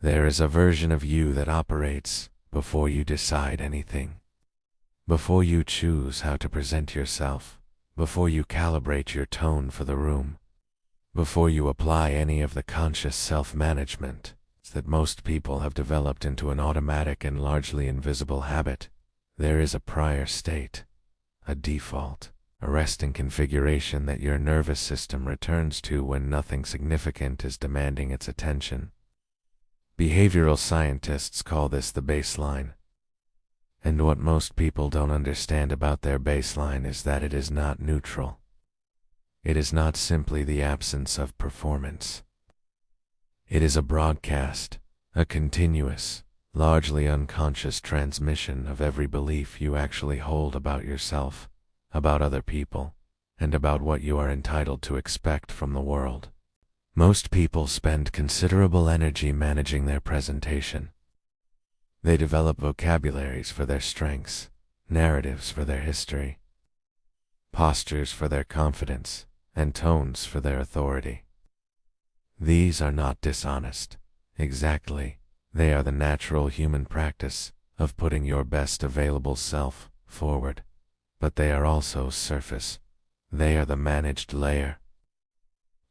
There is a version of you that operates before you decide anything, before you choose how to present yourself, before you calibrate your tone for the room, before you apply any of the conscious self-management that most people have developed into an automatic and largely invisible habit. There is a prior state, a default, a resting configuration that your nervous system returns to when nothing significant is demanding its attention. Behavioral scientists call this the baseline. And what most people don't understand about their baseline is that it is not neutral. It is not simply the absence of performance. It is a broadcast, a continuous, largely unconscious transmission of every belief you actually hold about yourself, about other people, and about what you are entitled to expect from the world. Most people spend considerable energy managing their presentation. They develop vocabularies for their strengths, narratives for their history, postures for their confidence, and tones for their authority. These are not dishonest. Exactly, they are the natural human practice of putting your best available self forward. But they are also surface. They are the managed layer.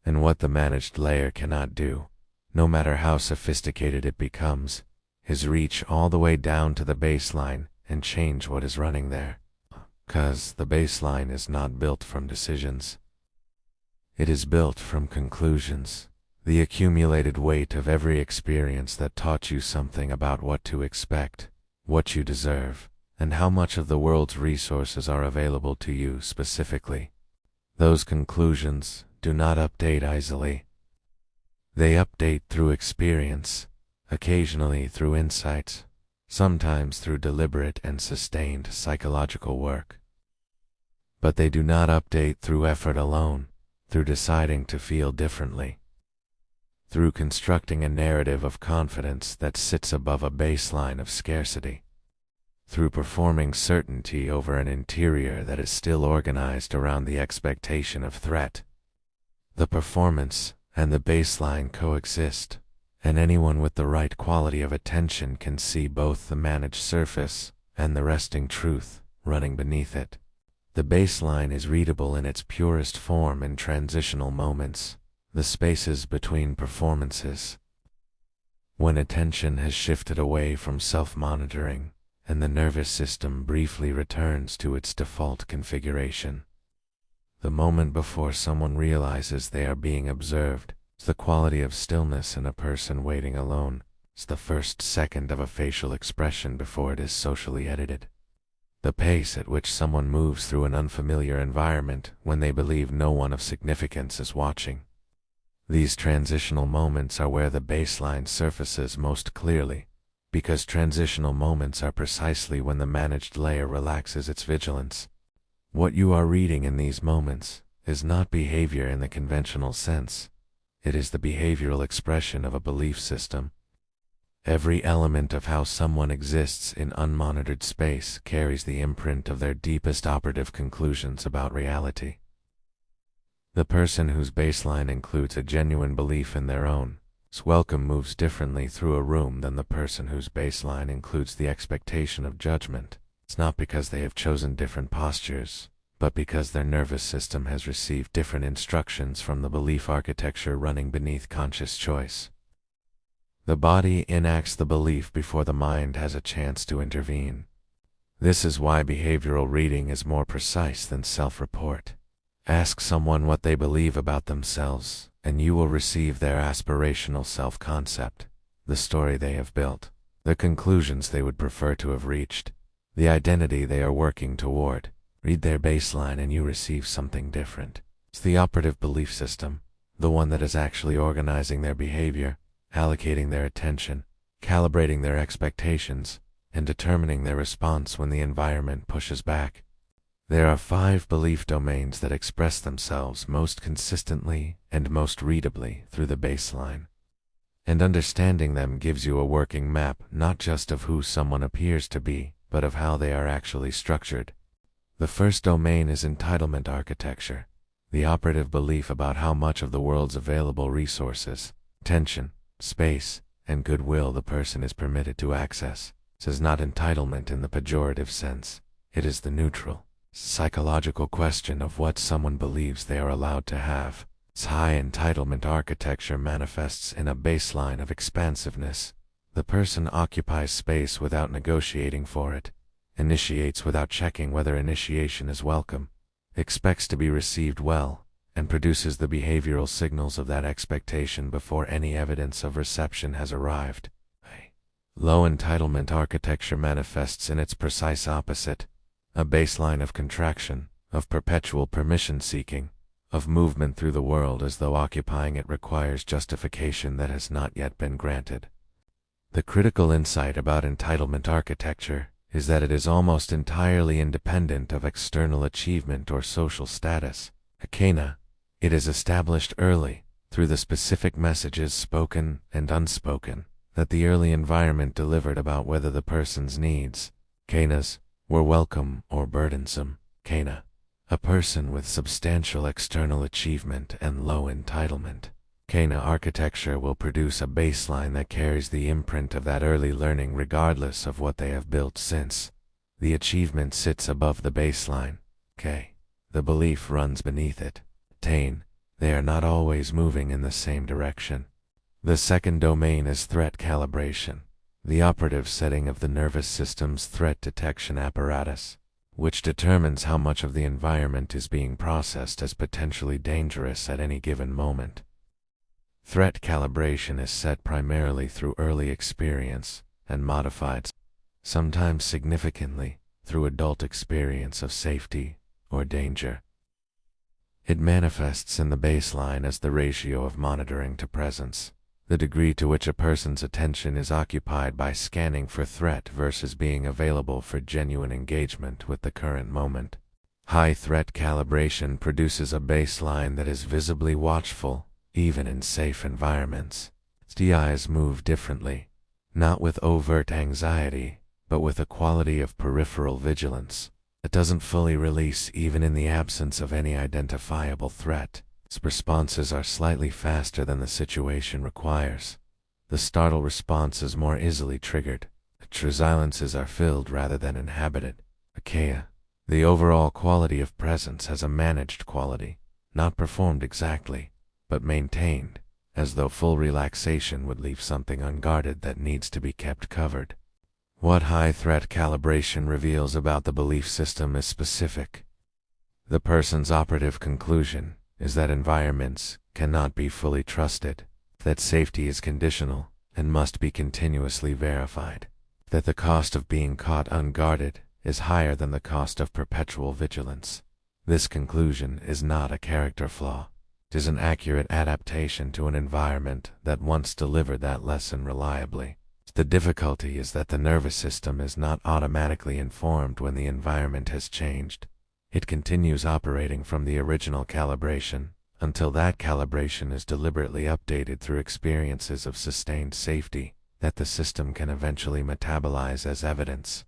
And what the managed layer cannot do, no matter how sophisticated it becomes, is reach all the way down to the baseline and change what is running there. 'Cause the baseline is not built from decisions. It is built from conclusions, the accumulated weight of every experience that taught you something about what to expect, what you deserve, and how much of the world's resources are available to you specifically. Those conclusions do not update easily. They update through experience, occasionally through insights, sometimes through deliberate and sustained psychological work. But they do not update through effort alone, through deciding to feel differently, through constructing a narrative of confidence that sits above a baseline of scarcity, through performing certainty over an interior that is still organized around the expectation of threat. The performance and the baseline coexist, and anyone with the right quality of attention can see both the managed surface and the resting truth running beneath it. The baseline is readable in its purest form in transitional moments, the spaces between performances. When attention has shifted away from self-monitoring, and the nervous system briefly returns to its default configuration. The moment before someone realizes they are being observed is the quality of stillness in a person waiting alone. It's the first second of a facial expression before it is socially edited. The pace at which someone moves through an unfamiliar environment when they believe no one of significance is watching. These transitional moments are where the baseline surfaces most clearly, because transitional moments are precisely when the managed layer relaxes its vigilance. What you are reading in these moments is not behavior in the conventional sense. It is the behavioral expression of a belief system. Every element of how someone exists in unmonitored space carries the imprint of their deepest operative conclusions about reality. The person whose baseline includes a genuine belief in their own welcome moves differently through a room than the person whose baseline includes the expectation of judgment. It's not because they have chosen different postures, but because their nervous system has received different instructions from the belief architecture running beneath conscious choice. The body enacts the belief before the mind has a chance to intervene. This is why behavioral reading is more precise than self-report. Ask someone what they believe about themselves, and you will receive their aspirational self-concept, the story they have built, the conclusions they would prefer to have reached, the identity they are working toward. Read their baseline and you receive something different. It's the operative belief system, the one that is actually organizing their behavior, allocating their attention, calibrating their expectations, and determining their response when the environment pushes back. There are 5 belief domains that express themselves most consistently and most readably through the baseline. And understanding them gives you a working map not just of who someone appears to be, but of how they are actually structured. The first domain is entitlement architecture, the operative belief about how much of the world's available resources, attention, space, and goodwill the person is permitted to access. This is not entitlement in the pejorative sense. It is the neutral, psychological question of what someone believes they are allowed to have. This high entitlement architecture manifests in a baseline of expansiveness. The person occupies space without negotiating for it, initiates without checking whether initiation is welcome, expects to be received well, and produces the behavioral signals of that expectation before any evidence of reception has arrived. Low entitlement architecture manifests in its precise opposite, a baseline of contraction, of perpetual permission-seeking, of movement through the world as though occupying it requires justification that has not yet been granted. The critical insight about entitlement architecture is that it is almost entirely independent of external achievement or social status. It is established early, through the specific messages spoken and unspoken, that the early environment delivered about whether the person's needs, were welcome or burdensome. A person with substantial external achievement and low entitlement. Architecture will produce a baseline that carries the imprint of that early learning regardless of what they have built since. The achievement sits above the baseline. The belief runs beneath it. They are not always moving in the same direction. The second domain is threat calibration, the operative setting of the nervous system's threat detection apparatus, which determines how much of the environment is being processed as potentially dangerous at any given moment. Threat calibration is set primarily through early experience and modified, sometimes significantly, through adult experience of safety or danger. It manifests in the baseline as the ratio of monitoring to presence, the degree to which a person's attention is occupied by scanning for threat versus being available for genuine engagement with the current moment. High threat calibration produces a baseline that is visibly watchful, even in safe environments. The eyes move differently, not with overt anxiety, but with a quality of peripheral vigilance that doesn't fully release even in the absence of any identifiable threat. Its responses are slightly faster than the situation requires. The startle response is more easily triggered. The true silences are filled rather than inhabited. The overall quality of presence has a managed quality, not performed exactly, but maintained, as though full relaxation would leave something unguarded that needs to be kept covered. What high threat calibration reveals about the belief system is specific. The person's operative conclusion is that environments cannot be fully trusted, that safety is conditional and must be continuously verified, that the cost of being caught unguarded is higher than the cost of perpetual vigilance. This conclusion is not a character flaw. It is an accurate adaptation to an environment that once delivered that lesson reliably. The difficulty is that the nervous system is not automatically informed when the environment has changed. It continues operating from the original calibration until that calibration is deliberately updated through experiences of sustained safety that the system can eventually metabolize as evidence.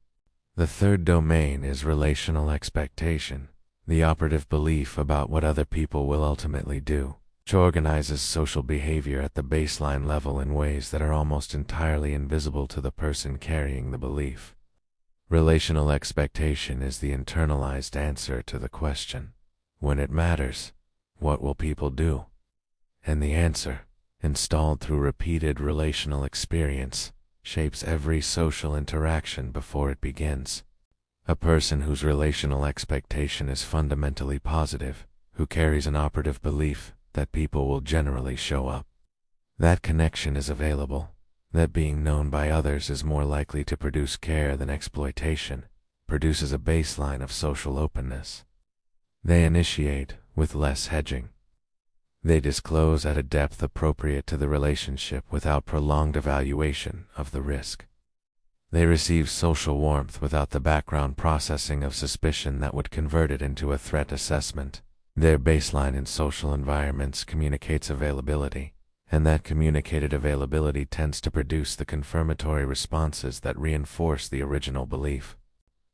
The third domain is relational expectation, the operative belief about what other people will ultimately do, which organizes social behavior at the baseline level in ways that are almost entirely invisible to the person carrying the belief. Relational expectation is the internalized answer to the question, when it matters, what will people do? And the answer, installed through repeated relational experience, shapes every social interaction before it begins. A person whose relational expectation is fundamentally positive, who carries an operative belief that people will generally show up. That connection is available. That being known by others is more likely to produce care than exploitation, produces a baseline of social openness. They initiate with less hedging. They disclose at a depth appropriate to the relationship without prolonged evaluation of the risk. They receive social warmth without the background processing of suspicion that would convert it into a threat assessment. Their baseline in social environments communicates availability, and that communicated availability tends to produce the confirmatory responses that reinforce the original belief.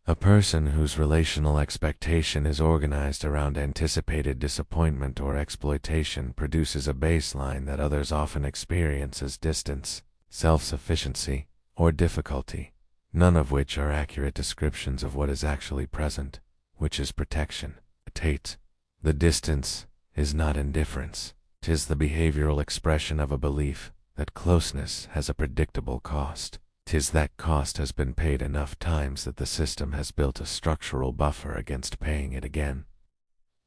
A person whose relational expectation is organized around anticipated disappointment or exploitation produces a baseline that others often experience as distance. self-sufficiency, or difficulty, none of which are accurate descriptions of what is actually present, which is protection. The distance is not indifference. 'Tis the behavioral expression of a belief that closeness has a predictable cost. 'Tis that cost has been paid enough times that the system has built a structural buffer against paying it again.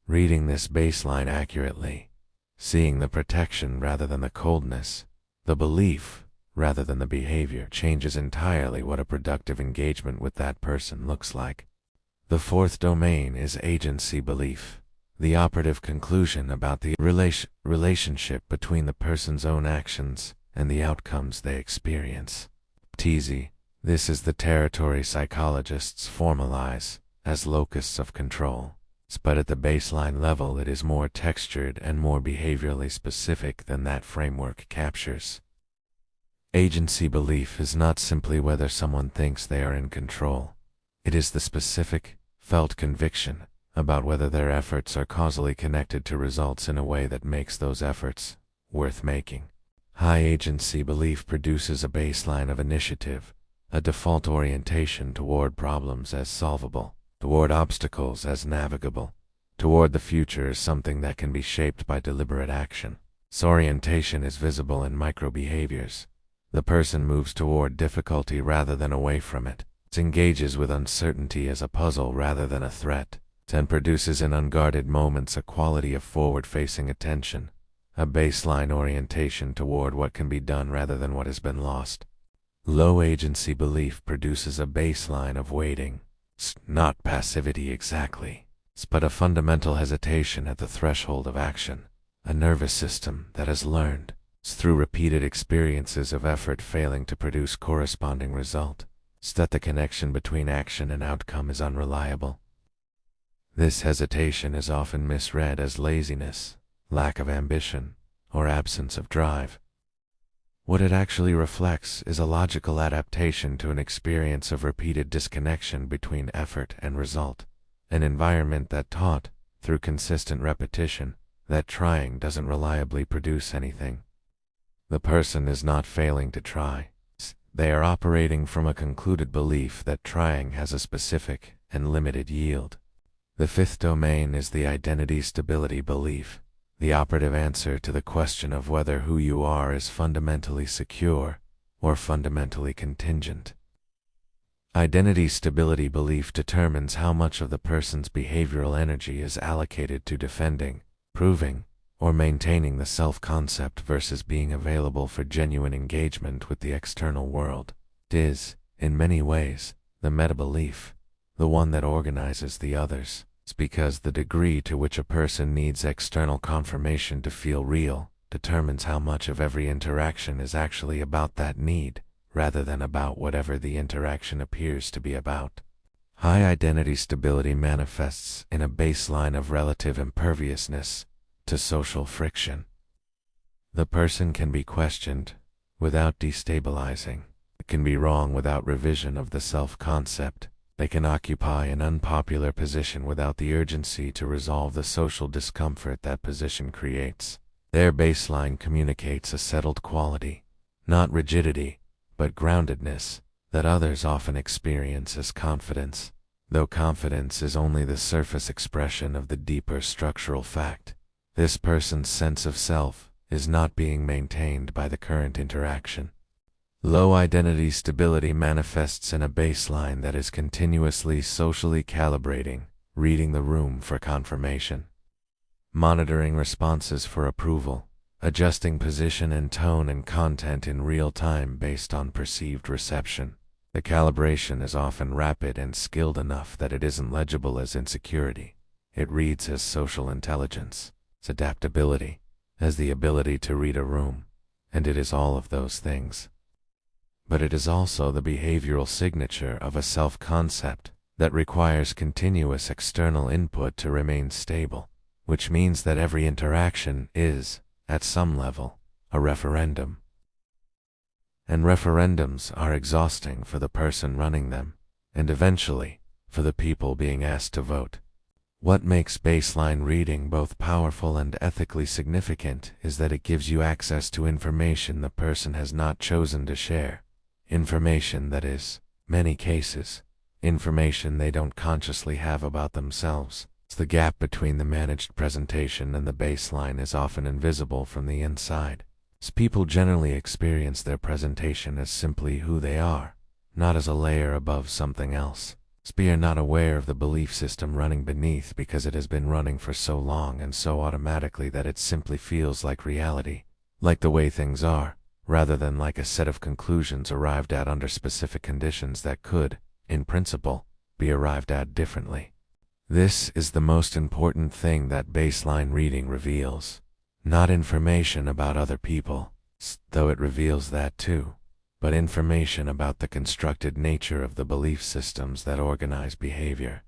Reading this baseline accurately, seeing the protection rather than the coldness, the belief rather than the behavior, changes entirely what a productive engagement with that person looks like. The fourth domain is agency belief, the operative conclusion about the relationship between the person's own actions and the outcomes they experience. This is the territory psychologists formalize as locus of control, but at the baseline level it is more textured and more behaviorally specific than that framework captures. Agency belief is not simply whether someone thinks they are in control. It is the specific, felt conviction about whether their efforts are causally connected to results in a way that makes those efforts worth making. High agency belief produces a baseline of initiative, a default orientation toward problems as solvable, toward obstacles as navigable, toward the future as something that can be shaped by deliberate action. This orientation is visible in micro-behaviors. The person moves toward difficulty rather than away from it. It engages with uncertainty as a puzzle rather than a threat, and produces in unguarded moments a quality of forward-facing attention, a baseline orientation toward what can be done rather than what has been lost. Low agency belief produces a baseline of waiting, not passivity exactly, but a fundamental hesitation at the threshold of action, a nervous system that has learned, through repeated experiences of effort failing to produce corresponding result, that the connection between action and outcome is unreliable. This hesitation is often misread as laziness, lack of ambition, or absence of drive. What it actually reflects is a logical adaptation to an experience of repeated disconnection between effort and result, an environment that taught, through consistent repetition, that trying doesn't reliably produce anything. The person is not failing to try. They are operating from a concluded belief that trying has a specific and limited yield. The fifth domain is the identity stability belief, the operative answer to the question of whether who you are is fundamentally secure or fundamentally contingent. Identity stability belief determines how much of the person's behavioral energy is allocated to defending, proving, or maintaining the self-concept versus being available for genuine engagement with the external world. It is, in many ways, the meta-belief, the one that organizes the others. It's because the degree to which a person needs external confirmation to feel real determines how much of every interaction is actually about that need, rather than about whatever the interaction appears to be about. High identity stability manifests in a baseline of relative imperviousness to social friction. The person can be questioned without destabilizing. It can be wrong without revision of the self-concept. They can occupy an unpopular position without the urgency to resolve the social discomfort that position creates. Their baseline communicates a settled quality, not rigidity, but groundedness, that others often experience as confidence, though confidence is only the surface expression of the deeper structural fact. This person's sense of self is not being maintained by the current interaction. Low identity stability manifests in a baseline that is continuously socially calibrating, reading the room for confirmation, monitoring responses for approval, adjusting position and tone and content in real time based on perceived reception. The calibration is often rapid and skilled enough that it isn't legible as insecurity. It reads as social intelligence. It's adaptability, as the ability to read a room, and it is all of those things. But it is also the behavioral signature of a self-concept that requires continuous external input to remain stable, which means that every interaction is, at some level, a referendum. And referendums are exhausting for the person running them, and eventually, for the people being asked to vote. What makes baseline reading both powerful and ethically significant is that it gives you access to information the person has not chosen to share. Information that is, many cases, information they don't consciously have about themselves. The gap between the managed presentation and the baseline is often invisible from the inside. People generally experience their presentation as simply who they are, not as a layer above something else. We are not aware of the belief system running beneath because it has been running for so long and so automatically that it simply feels like reality, like the way things are, rather than like a set of conclusions arrived at under specific conditions that could, in principle, be arrived at differently. This is the most important thing that baseline reading reveals. Not information about other people, though it reveals that too, but information about the constructed nature of the belief systems that organize behavior.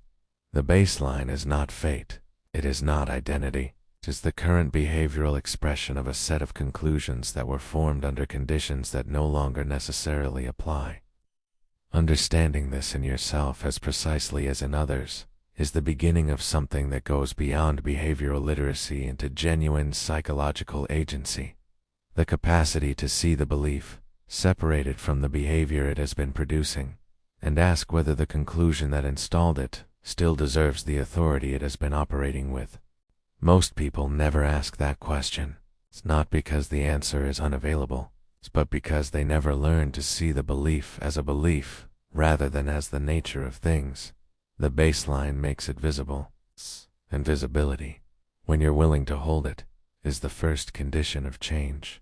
The baseline is not fate. It is not identity. It is the current behavioral expression of a set of conclusions that were formed under conditions that no longer necessarily apply. Understanding this in yourself as precisely as in others is the beginning of something that goes beyond behavioral literacy into genuine psychological agency. The capacity to see the belief, separated from the behavior it has been producing, and ask whether the conclusion that installed it still deserves the authority it has been operating with. Most people never ask that question. It's not because the answer is unavailable, but because they never learn to see the belief as a belief, rather than as the nature of things. The baseline makes it visible, and visibility, when you're willing to hold it, is the first condition of change.